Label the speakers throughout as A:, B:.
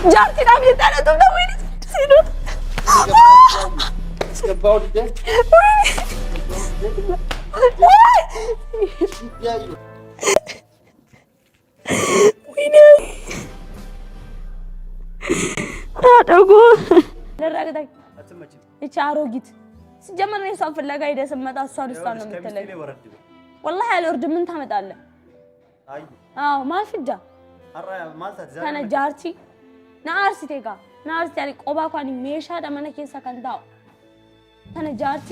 A: جارتي نام يتانا تبدا وين سيدو
B: About it.
A: وين አደጉ ለራገዳይ እቻሮጊት ሲጀመር ነው ሰው ፍለጋ ሄደ ስመጣ እሷን ነው የምትለኝ والله ያልወርድ ምን ታመጣለህ አዎ ማልፍጃ ታና ጃርቲ ናርሲ ቴጋ ናርሲ ያሪ ቆባኳኒ ሜሻ ደመነ ኬሳ ከንታው ታና ጃርቲ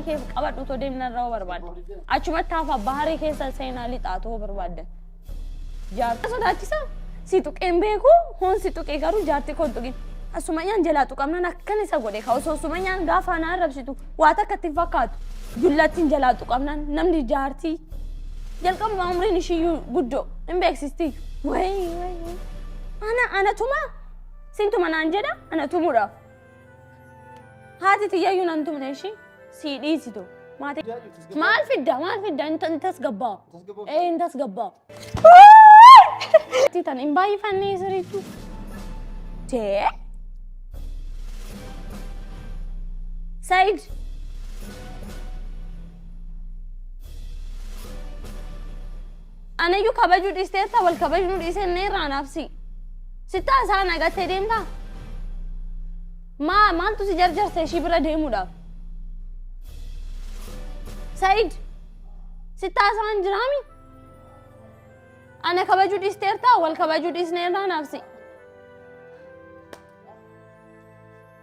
A: ከፍ ቀበዱ ቶ ደምነራው በርባድ አቹ መታፋ ባህሪ ኬሳ ሰይና ሊጣቶ በርባደ ጃርቲ ሶዳቺሳ ሲጡ ቀምቤኩ ሆን ሲጡ ቀጋሩ ጃርቲ ኮንጡጊ asumanyaan jalaatu qabnaan akkan isa godhe kaa'u asumanyaan gaafa na arrabsitu waata akkatti fakkaatu jullattiin jalaatu qabnaan namni jaartii jalqabuma umriin ishii guddoo hin beeksisti way ana tuma sintuma naan jedha ana tumuudhaaf haati tiyyayyuu nan tumne ishii sii dhiisitu maal fidda intas gabbaa intas gabbaa tan hin baay'ifannee siriitu tee سعيد أنا يو كباجو ديستيتا والكباجو ديستيتا نيرا نفسي ستا سانا قد تديمتا ما أنتو سجرجر سيشي برا ديمو دا سعيد ستا سان جرامي أنا كباجو ديستيتا والكباجو ديستيتا نيرا نفسي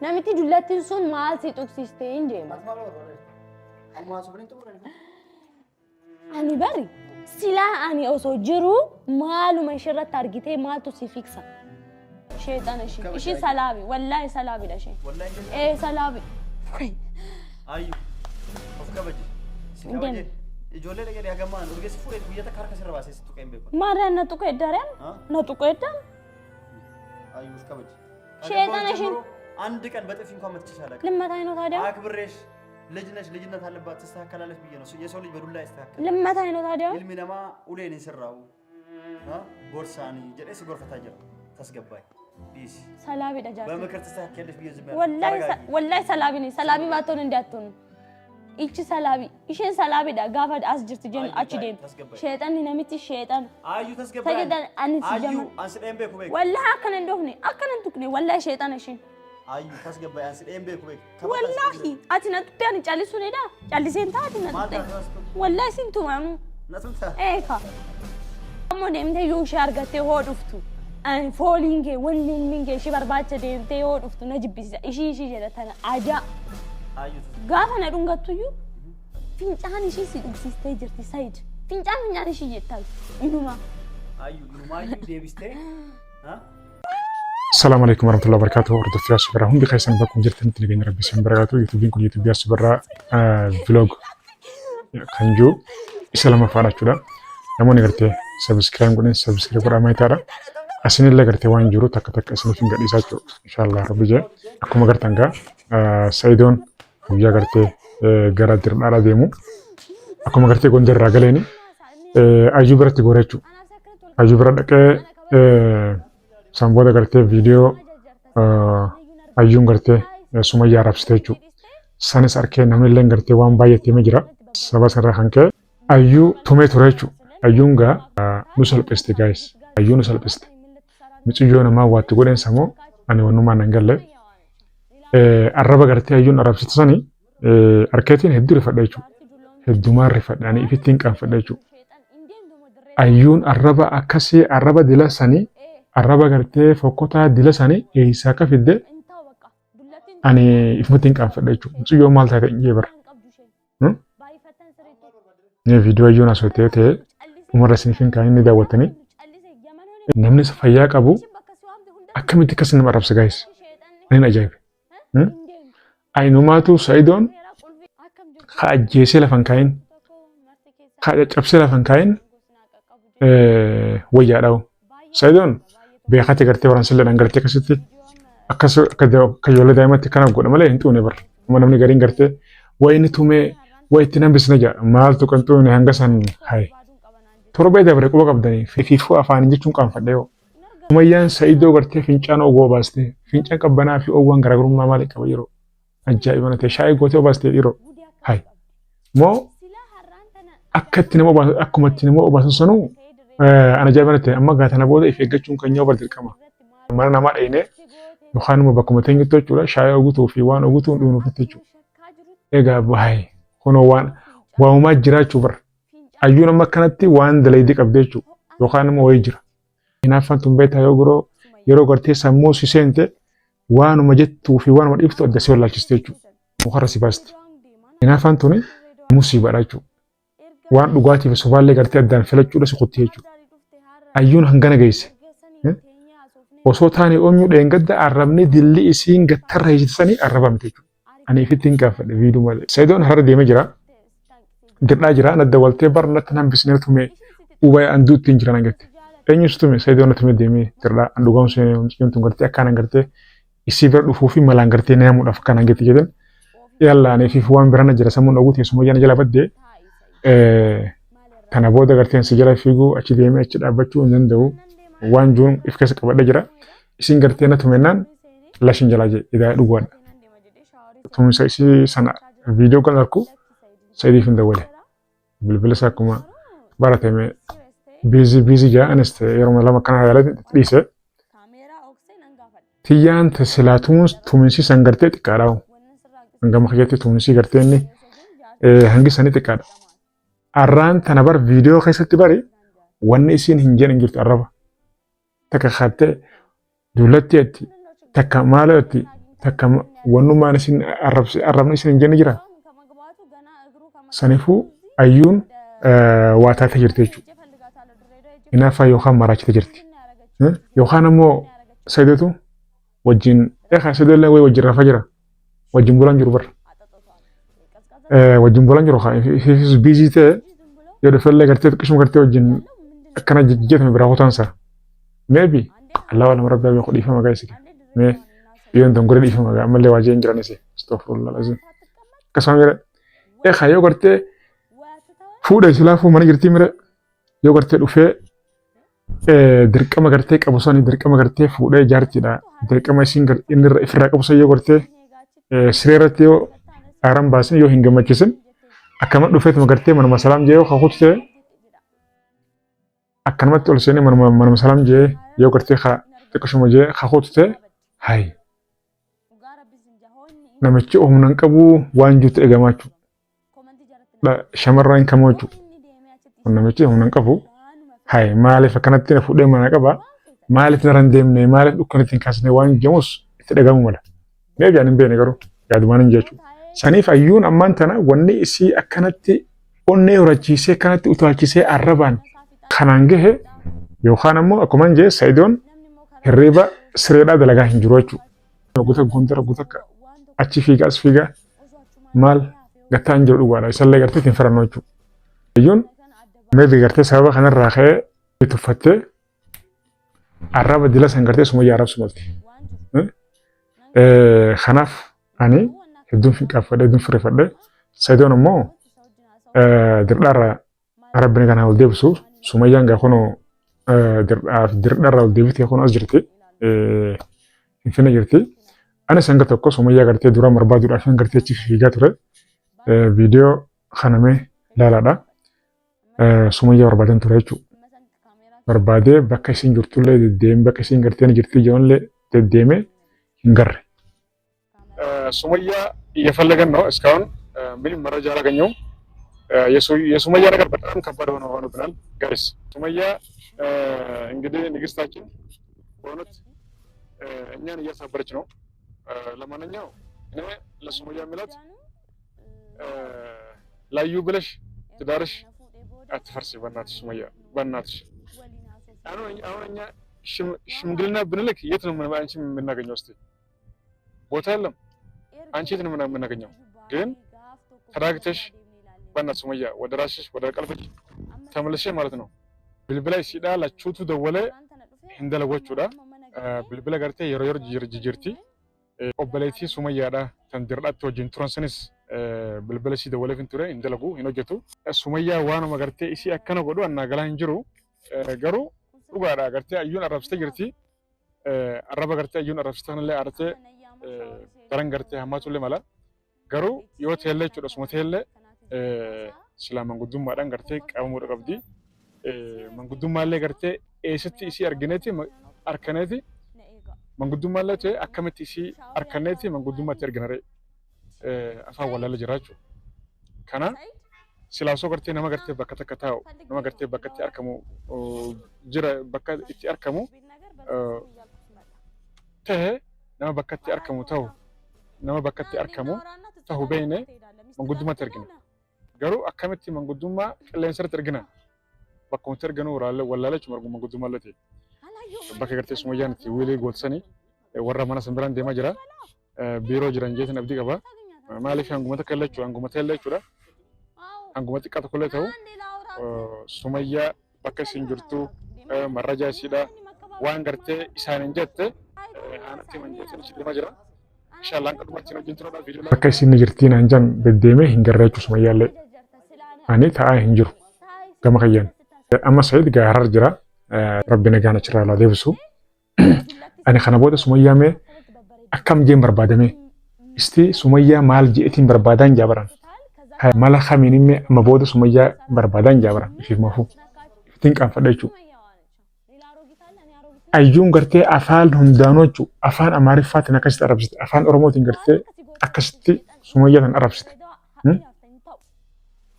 A: نمتي جلاتين سون مال سي توكسيستين جيما أني بري سلا أني أوسو جرو مالو مشرة تارجتي مال توسيفيكسا شيطان إشي سلابي والله سلابي لا شيء إيه سلابي
B: أيوه أفكابجي سكابجي إجولة لقى يا جماعة نرجس فوري بيجي تكارك سر باسي ستوكين بيكون
A: ما رأنا نتوكي دارم نتوكي دارم
B: أيوه أفكابجي
A: شيطان إشي
B: አንድ ቀን በጥፊ እንኳን መትቻለህ
A: ለማታይ ነው ታዲያ
B: አክብሬሽ ልጅነት አለባት ተስተካከላለች ብዬ ነው የሰው ልጅ በዱላ ይስተካከል
A: ለማታይ ነው ታዲያ
B: ኢልሚነማ ኡሌን ይሰራው ቦርሳኒ ጀደስ ጎርፈታ ጀራ ታስገባይ ቢስ
A: ሰላቢ ደጃ
B: በመከር ተስተካከለች ብዬ ዝም
A: ወላሂ ሰላቢ ነኝ ሰላቢ ባትሆን እንዲያትሆን እቺ ሰላቢ እሺን ሰላቢ ዳ ጋፋ አስጅርት ጀን አቺ ደም ሸይጣን ነምቲ ሸይጣን
B: አዩ ታስገባይ
A: ተገዳን አንቺ ጀም
B: አዩ አንስደም በኩ በኩ
A: ወላሂ አከነ እንደሆነ አከነ እንቱክኔ ወላሂ ሸይጣን እሺ
B: አዩ ታስገባይ አንስደም በኩ በኩ
A: ወላሂ አትነጥ ቢያን ጫሊሱ ነዳ ጫሊሴን ታትና ወላሂ ሲንቱ ማኑ
B: ነቱታ
A: ኤካ አሞ ደምተ ዩሽ አርገቴ ሆዱፍቱ አን ፎሊንጌ ወንኒንጌ ሽበርባቸ ደምተ ሆዱፍቱ ነጅቢሳ እሺ ጀለተና አጃ
B: አዩ
A: gaafa na dhungattuyu fincaan ishii si dhugsistee jirti sayid fincaan ishii jettal inuma
B: ayu deebiste ha
C: السلام عليكم ورحمة الله وبركاته وردت يا شباب هم بخير بكم جرت نتلقين ربي سنبركاته يوتيوب كل يوتيوب يا شباب فلوج كنجو السلام عليكم نموني قرتي سبسكرايب قولين سبسكرايب قرأ ما يتارا أسني اللي قرتي وان جورو تك أسني فين قرتي ساتو إن شاء الله ربي جاء أكو ما قرتنجا سيدون ويا قرتي gara dirmara demu akkuma gartee gondar ragaleni ayu biratti gorechu ayu bira dhaqe samboda gartee video ayun gartee sumayya arabstechu sanis arke namillen gartee waan baay'atee ma jira saba sarra hanke ayu tume turechu ayunga nusalpeste guys ayu nusalpeste michiyo nama watti goden samo ani wanuma nangalle araba gartee ayun arabsitsani arkeetiin hedduu rifadha jechuudha. Heddumaan rifadhaanii ifittiin qaanfadha jechuudha. Ayyuun arraba akkasii arraba dila sanii arraba gartee fokkotaa dila sanii eessaa akka fidde ani ifumatti qaanfadha jechuudha. Mucayyoo maal taate hin jee bara. Viidiyoo ayyuun asoottee ta'e umarra isiniif hin kaa'in ni daawwattanii namni fayyaa qabu akkamitti akkas nama arrabsa gaayis. Ani ajaa'ibe. Ainumaatu Sa'idoon ajjeesee lafan kaa'in cabsee lafan kaa'in wayyaadhaa'u. Sa'idoon beekate gartee waraansillee gartee akkasitti akkas akka ijoollee daa'imatti kana godha malee hin tuune bara. Namni gariin gartee wayini tumee wayitti nambisna jedha maaltu kan tuune hanga san haye. Torbee dabre quba qabdanii fiifuu afaanii jechuun qaanfadhee yoo Sumayyaan Saidoo gartee fincaan ogoo baaste fincaan qabbanaa fi owwaan garaagarummaa maali qaba yeroo ajaa'iba na ta'e shaayii gootee obaastee yeroo hay moo akkatti nama obaasu akkumatti nama obaasu sanuu ana ajaa'iba na ta'e amma gaatana booda if eeggachuun kan nyaa'u bardirqama mana namaa dhayinee yookaan immoo bakkuma teenyutti jechuudha shaayii oguutuu fi waan oguutuu dhuunfaatti jechuudha. Egaa baay'ee kunoo waamumaa jiraachuu bara ayyuun amma akkanatti waan dalaydii qabdee jechuudha yookaan immoo wayii jira. Hinaaffaan tun beektaa yeroo gartee sammuu si seente waanuma jettuu fi waanuma dhiiftu adda si wallaalchiste jechuudha. Mukarra si baasti. Hinaaffaan tuni musiibaadha jechuudha. Waan dhugaatii fi sobaallee gartee addaan filachuudha si qotti jechuudha. Ayyuun hangana geesse. Osoo taane oomyuu dheengadda arrabni dilli isiin gattarra hijitsanii arrabamte jechuudha. Ani ifitti hin gaafadhe viiduu malee. Saidoon har'a deemee jira. Dirdhaa jira. Nadda waltee barnatti nan bisnee tume ubaya anduu ittiin jiran angette. Eenyus tume Saidoon tume deemee dirdhaa dhugaam seenee tun gartee akkaan gartee isii bira dhufuu fi malaan gartee naamuudhaaf akkaan angette jedhan. Yalla ani fi waan birana jira sammuun ogu teessuma yana jala baddee kana booda garteen si jala fiiguu achi deemee achi dhaabbachuu hin danda'u. Waan juun if keessa qabadhe jira. Isin gartee na tumennaan lashin jalaa jee idaa dhugaadha. Tumsa isii sana viidiyoo kan arku Saidiif hin dawwale. Bilbila isaa akkuma baratame biizii jaa anis yeroo lama kana yaalatti dhiise. Tiyyaan silaatuu tuminsi san gartee xiqqaadha. Hangama kiyyaatti tuminsi gartee inni hangi sanii xiqqaadha. Arraan tana bar viidiyoo keessatti bari wanni isiin hin jedhan jirtu arraba. Takka khattee dullatti jetti takka maala jetti takka wannummaan isin arrabni isin hin jenne jira. Sanifuu ayyuun waa taatee jirti jechuudha. Hinaaffaa yookaan maraachite jirti. Yookaan ammoo Saidootu wajjin Saidoolee wajjin rafaa jira. Wajjin bulaan jiru bara. Wajjin bulaan jiru ifis biizii ta'e yoo dhufellee gartee xiqqishuma gartee wajjin akkana jijjiirame biraa kutansa. Maybe Allah wala marabba bi khudi fama gaisi me yon don gure fama ga malle waje njirane se astaghfirullah lazim kasamire khayo garte fuude silafu man girti mire yo garte dufe dirqama garte qabusani dirqama garte fuude jartida dirqama singar inir ifra qabusa yo garte sirerati yo aram basin yo hingamachisin akama dufe to garte man masalam je yo khutse akkanumatti ol seenee manuma salaam jee yoo gartee xiqqashuma jee khutee hay namichi humnaan qabu waan jirutti eegamaa jechuudha. Shamarran kamoo jechuudha. Namichi humnaan qabu hay maaliif akkanatti na fuudhee mana qaba maaliif na randeemne maaliif dukkanatti hin kaasne waan jedhamus itti dhagamu mala. Mee biyaan hin beekne garuu yaadumaan hin jechuudha. Saniif ayyuun ammaan tana wanni isii akkanatti onnee horachiisee akkanatti utaalchisee arrabaan kanaan gahe yookaan ammoo akkuma jee Saidoon hirriba sireedhaa dalagaa hin jiru jechuudha. Guutaa gondara guutaa achi fiigaa as fiigaa maal gattaa hin jiru dhugaadha. Isallee gartee hin farannoo jechuudha. Ayyuun meebi gartee sababa kanarraa ka'ee tuffattee arraba dila san gartee Sumayyaa arrabsu malti. Kanaaf ani hedduun finqaafadhe hedduun firrifadhe Saidoon ammoo dirdhaarraa Rabbini kana ol deebisuuf Sumayyaan gaafa dirdhaarraa ol deebitee kun as jirti. Finfinne jirti. Ani sanga tokko Sumayyaa gartee dura barbaaduudhaaf gartee achi fiigaa ture. Viidiyoo kanamee ilaalaadha. Sumayyaa barbaadan ture jechuudha. Barbaadee bakka isin jirtullee deddeemee bakka isin gartee jirti ijoollee deddeemee hin garre. Sumayyaa እየፈለገን ነው እስካሁን ምንም መረጃ አላገኘውም። የሱመያ ነገር በጣም ከባድ ሆኖብናል ጋይስ። ሱመያ እንግዲህ ንግስታችን በእውነት እኛን እያሳበረች ነው። ለማንኛው እኔ ለሱመያ የሚላት ላዩ ብለሽ ትዳርሽ አትፈርሲ በእናትሽ ሱመያ በእናትሽ። አሁን እኛ ሽምግልና ብንልክ የት ነው አንቺ የምናገኘው? እስቲ ቦታ የለም። አንቺ የት ነው የምናገኘው? ግን ተራግተሽ በእናትሽ ሱመያ ወደ ራስሽ ወደ ቀልብሽ ተመለሽ ማለት ነው። ብልብላ ሲዳ ላቹቱ ደወለ እንደለጎቹዳ ብልብላ ገርቴ የሮየር ጅርቲ ኦበሌቲ ሱመያዳ ተንድርዳት ወጅን ትራንስንስ ብልብላ ሲ ደወለ ፍንቱረ እንደለጉ ሂኖጀቱ ሱመያ ዋኑ መገርቴ እሲ አከነ ጎዱ አናገላ እንጅሩ ገሩ dhugaadha gartee ayyuun arrabsitee jirti arraba gartee ayyuun arrabsitanillee artee daran gartee hammaatullee mala garuu yoo teellee jechuudha suma teellee silaa manguddummaadhaan gartee qabamuudha qabdi manguddummallee gartee eessatti isii argineeti arkaneeti manguddummallee ta'e akkamitti isii arkaneeti manguddummaatti arginare afaan walaala jiraachuu kana silaa soo gartee nama gartee bakka takka taa'u nama gartee bakka itti argamu jira bakka itti argamu ta'e nama bakka itti argamu ta'u nama bakka itti argamu ta'u beeyne manguddummaatti argina garuu akkamitti manguddummaa qilleensarratti argina bakkumatti arginu wallaala jechuun argu manguddummaa illee bakka gartee Sumayyaan itti wiilii gootsanii warra mana sanbiraan deemaa jira biiroo jiran jeetiin abdii qaba maaliif hangumata kalla jechuudha hangumata illee jechuudha hangumata xiqqaa tokkollee ta'u Sumayyaa bakka isin jirtu marrajaa isiidha waan gartee isaanin jette haanatti manjeetiin itti deemaa jira inshallah qadumatti wajjin turuudhaaf viidiyoo bakka isin jirtiin hanjan deddeemee hin garree jechuudha Sumayyaallee ani taa'aa hin jiru gama kayyaan amma Sa'iid gaarar jira rabbi nagaan achirraa laa deebisu ani kana booda Sumayyaa mee akkam jeen barbaadame isti Sumayyaa maal jeetiin barbaadan jaabaran mala khamiin mee amma booda Sumayyaa barbaadan jaabaran ifiif mafu iftiin qaanfadha jechuudha ayyuun gartee afaan hundaanoo jechuudha afaan Amaariffaatiin akkasitti arrabsite afaan Oromootiin gartee akkasitti Sumayyaa tan arrabsite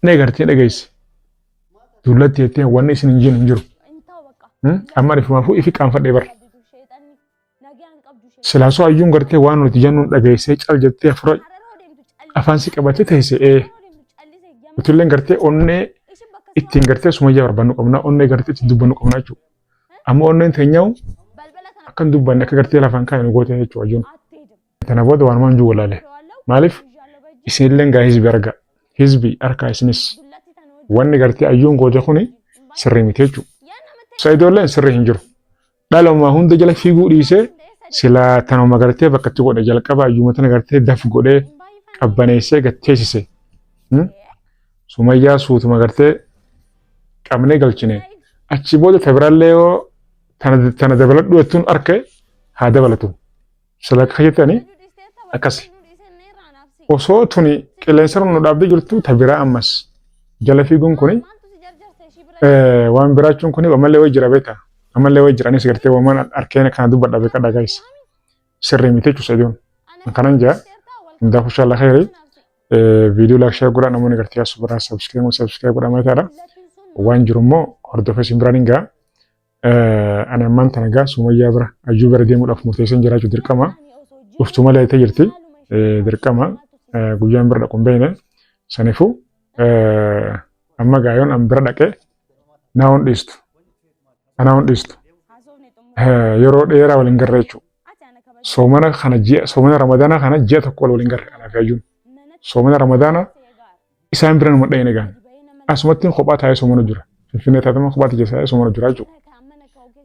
C: nee gartee dhageesse dullatti jettee wanni isin hin jiru amma ifumaafuu ifi qaanfadhee bar silaasoo ayyuun gartee waan nuti jennuun dhageessee cal jettee afura afaan si qabattee teessee utilleen gartee onnee ittiin gartee Sumayyaa barbaannu qabna onnee gartee ittiin dubbannu qabna jechuudha amma onneen teenyaa'u akkan dubbanne akka gartee lafaan kaa'e nu goote jechuudha ayyuun tana booda waan maan juu walaale maaliif isinilleen gaa hizbi arga hizbi harkaa isinis wanni gartee ayyuun goote kuni sirrii miti jechuudha Sa'iidolleen sirrii hin jiru dhaloomaa hunda jala fiiguu dhiisee silaa tanuma gartee bakka itti godhe jalqaba ayyuuma tana gartee daf godhee qabbaneessee gatteessise Sumayyaa suutuma gartee qabnee galchine achi booda tabiraallee yoo tana dabaladhu jettuun arke haa dabalatu sila kayyatanii akkasi osoo tuni qilleensarra nu dhaabdee jirtu tabiraa ammas jala fiiguun kuni waan biraachuun kuni ammallee way jira beeta ammallee way jiranis gartee waan arkeen kana dubbadha beeka dhagays sirrii miti jechuudha Sa'iidoon kanan jaa hundaaf inshallah khairii viidiyoo laak share godhaa namoonni gartee as biraa subscribe godhaa maayitaadha waan jiru immoo hordofee sin biraan hingaa ani ammaan tana gaa Sumayyaa bira ayyuu bira deemuudhaaf murteessee jiraachuu dirqama dhuftu malee ta'e jirti dirqama guyyaan bira dhaquun beekne saniifuu amma gaayoon an bira dhaqee naa hon dhiistu anaa hon dhiistu yeroo dheeraa waliin garra jechuudha soomana kana soomana ramadaanaa kana ji'a tokko waliin garre anaaf ayyuun soomana ramadaanaa isaan bira nama dha'een egaan asumatti kophaa taa'ee soomana jira finfinnee taatama kophaatti keessaa soomana jira jechuudha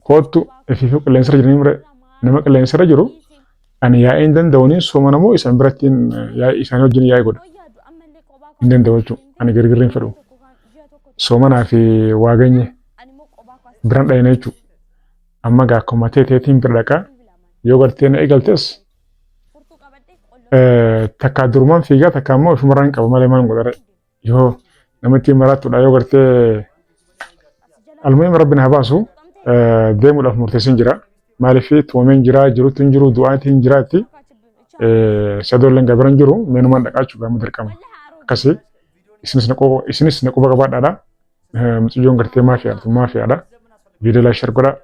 C: koottu ifiifuu qilleensarra jiranii mire nama qilleensarra jiru ani yaa'een danda'uuni soomana moo isaan birattiin isaan wajjin yaa'ee godha hin danda'u jechuudha ani girgirriin fedhu soomanaa fi waaganye biran dha'een jechuudha amma gaa akkuma teetiin bira dhaqaa yoo gartee na eegaltes takkaa durumaan fiigaa takkaa immoo ofumarraa hin qabu malee maan godhare yoo namatti maraattuudha yoo gartee almuhiim rabbiin haa baasu deemuudhaaf murteessin jira maaliif tuumameen jira jirutti hin jiru du'aatti hin jiraatti sadoolleen gabiran jiru meenumaan dhaqaachuu gaamu dirqama akkasii isinis na quba qabaadhaadha mucayyoon gartee maafiyaadha viidiyoo laak share godhaa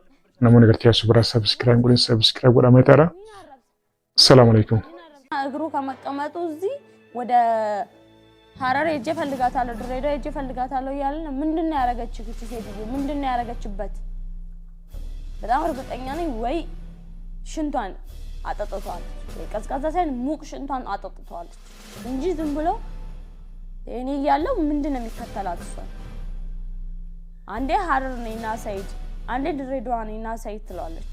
C: namoonni gartee as biraa subscribe godhaa maayitaadha ሰላም አለይኩም
A: እግሩ ከመቀመጡ እዚህ ወደ ሐረር ሄጄ ፈልጋታለሁ ድሬዳዋ ሄጄ ፈልጋታለሁ እያለ ነው ምንድነው ያረጋችው እቺ ሴትዮ ምንድነው ያረጋችበት በጣም እርግጠኛ ነኝ ወይ ሽንቷን አጠጥቷል ወይ ቀዝቃዛ ሳይሆን ሙቅ ሽንቷን አጠጥቷል እንጂ ዝም ብሎ እኔ ያለው ምንድነው የሚከተላት እሷ አንዴ ሐረር ነኝና ሳይድ አንዴ ድሬዳዋ ነኝና ሳይድ ትላለች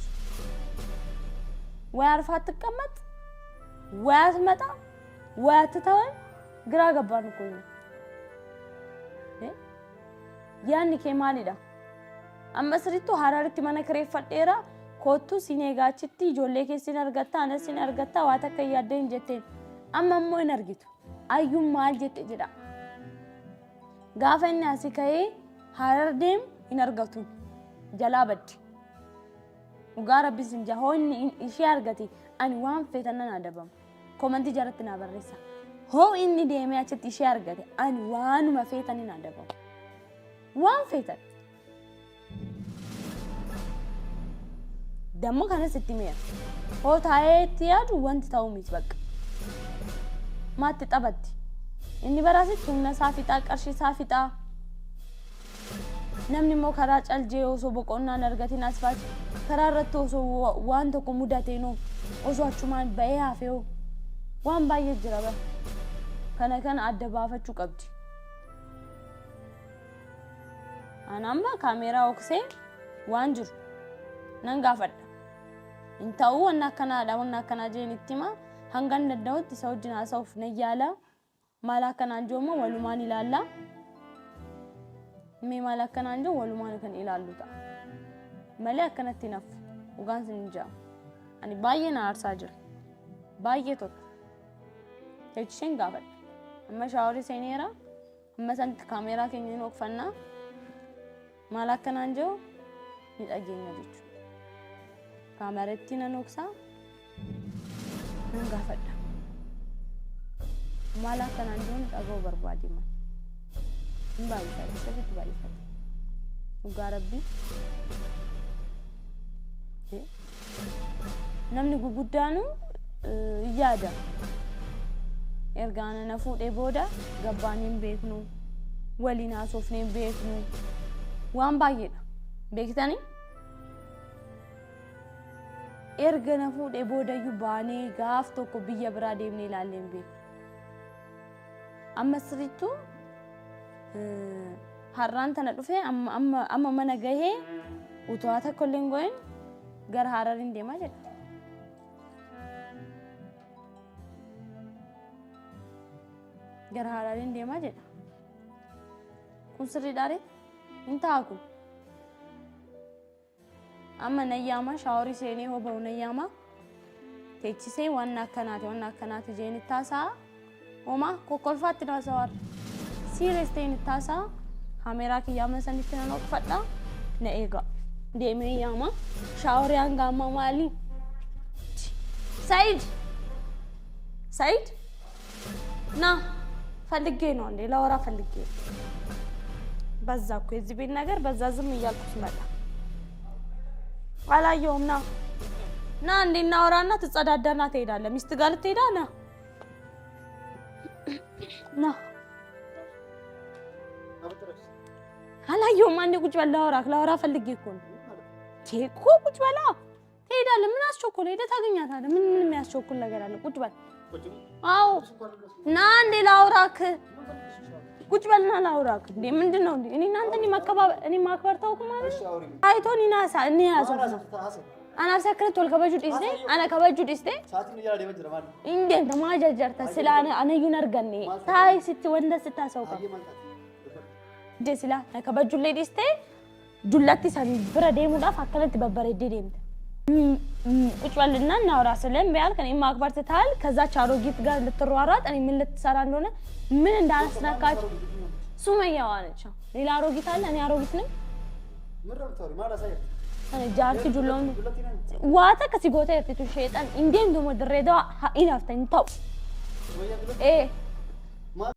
A: ወይ አርፋ ተቀመጥ ወይ አትመጣ ወይ አትተወን ግራ ገባን እኮ ያኔ ከማሊዳ amma sirriitu haraaritti mana kireeffadheera kootu siin eegaachitti ijoollee keessin argatta anas siin argatta waa takka yaaddeen jetteen amma immoo hin argitu ayyuun maal jette jedha gaafa inni asii ka'ee harar deemu hin argatu jalaa baddi dhugaa rabbiis hin jaa inni ishee argate ani waan feetan nan adabama komantii jaratti naa barreessa hoo inni deemee achitti ishee argate ani waanuma feetan hin adabama waan feetan dammo kanas itti mi'a hoo taa'eetti yaadu wanti ta'uu miti bakka maatti xabatti inni baraasitti humna isaa fixaa qarshii isaa fixaa namni immoo karaa caljee osoo boqonnaan argatiin asfaati karaa irratti osoo waan tokko mudateenoo osoo achumaan ba'ee hafee waan baay'ee jira bara kana adda baafachuu qabdi anamba kaameeraa oksee waan jiru nan gaafadha inta'u wanna akkanaa jeenitti ma hangan dadda'utti isa wajjin haasa'uuf nan yaala maal akkanaan jooma walumaan ilaalla mee maal akkanaan joo walumaan kan ilaallu ta'a malee akkanatti naaf dhugaan sin jaa ani baay'ee na aarsaa jira baay'ee tokko jechuun gaafadha amma shaaworii seeneera amma santi kaameeraa keenya hin oofannaa maal akkanaan joo ni dhageenya jechuudha kaameratti nan oksaa nan gaafadha maal akkanaan joo dhaga'uu barbaade man hin baay'ifate sirriitti baay'ifate dhugaa rabbii namni guguddaanu yaada ergaana na fuudhee booda gabbaan hin beeknu waliin haasofnee hin beeknu waan baay'eedha beektanii erga na fuudhee booda iyyuu baanee gaaf tokko biyya biraa deemnee ilaallee hin beeknu amma sirriittu har'aan tana dhufee amma mana gahee utuu haa takka illee hin go'in gara Harariin deemaa jedha gara Harariin deemaa jedha kun sirriidhaare hin ta'a kun amma nayyaama shaaworii seenee hoba'u nayyaama teechisee waan akkanaati jeen ittaasaa homa kokkolfaatti naasawaar siiriyees ta'in ittaasaa kaameeraa kiyyaama sanitti nan oofadha na eega deemee yaama shaaworii hanga amma maali Said na ፈልጌ ነው እንዴ ላወራ ፈልጌ በዛ እኮ እዚህ ቤት ነገር በዛ ዝም እያልኩ ስመጣ አላየውም ና እንዴ እናወራና ትጸዳዳና ትሄዳለህ ሚስት ጋር ልትሄዳ ና አላየውም አንዴ ቁጭ በል ላወራ ፈልጌ እኮ ነው ቴኮ ቁጭ በላ ትሄዳለህ ምን አስቸኮለ ሄደህ ታገኛታለህ ምን የሚያስቸኩል ነገር አለ ቁጭ በል አው ና እንዴ ላውራክ ቁጭ በልና ላውራክ እንዴ ምንድነው እንዴ እኔ እናንተ እኔ ማክበር ታውቁ ማለት አይቶኒ ናሳ እኔ ያዘው انا سكرت والكبجود اسدي انا كبجود اسدي ساعتين يلا دي مجرى مال እንዴ ተማጃጀርተ ስለ انا ይነርገኔ ታይ ስት ወንደ ስታሰውካ ደስላ ከበጁል ላይ ዲስቴ ዱላቲ ሳኒ ብረ ደሙዳ ፈከለት በበረ ደደምት ቁጭ በልና እናውራ ሰለም ቢያል ከኔ ማክበር ትታል ከዛ ቻሮጊት ጋር ልትሯሯጥ እኔ ምን ልትሰራ እንደሆነ ምን እንዳስነካች ሱመያ ዋለች ሌላ አሮጊት አለ እኔ አሮጊት ነኝ ምረብታሪ ማላ ሳይ እኔ ጃርቲ ጁሎን ዋታ ከሲጎታ የፍቱ ሸይጣን እንዴም ደሞ ድሬዳዋ ኢናፍተን ታው